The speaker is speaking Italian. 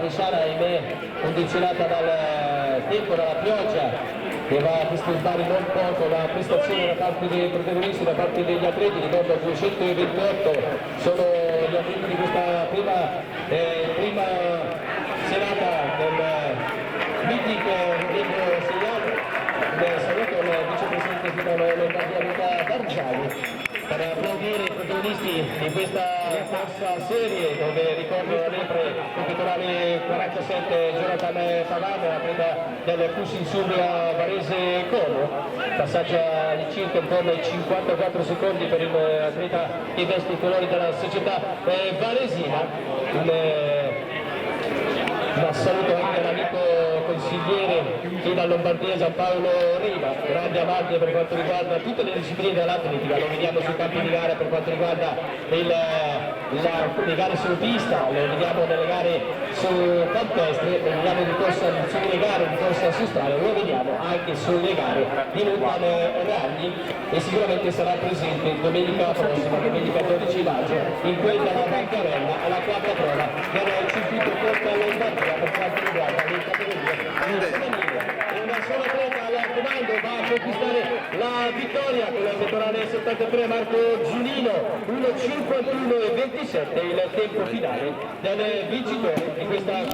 bresciana, ahimè, condizionata dal tempo, dalla pioggia, che va a disturbare non poco la prestazione da parte dei protagonisti, da parte degli atleti. Ricordo 228 sono gli atleti di questa prima serata del meeting del segnale. Saluto il vicepresidente Titolo Lombardia Luca Barzani per applaudire i protagonisti di questa terza serie, dove ricordo la lepre completare 47 Jonathan Pavano, atleta del Cus Insubria Varese Como, passaggio di circa intorno ai 54 secondi per l'atleta che veste i colori della società varesina. Un saluto anche all'amico consigliere qui da Lombardia Giampaolo Riva, grande amante per quanto riguarda tutte le discipline dell'atletica. Lo vediamo sui campi di gara per quanto riguarda le gare su pista, lo vediamo nelle gare su campestre, lo vediamo sulle gare di corsa su strada, lo vediamo anche sulle gare di mountain rally, e sicuramente sarà presente domenica prossima, domenica 12 maggio, in quella da Bancarella, alla quarta prova del circuito Corta Lombardia per quanto riguarda le categorie femminili. Una sola atleta al comando va a conquistare la vittoria con la pettorale 73 Marco Giulino, 1:51:27 il tempo finale del vincitore di questa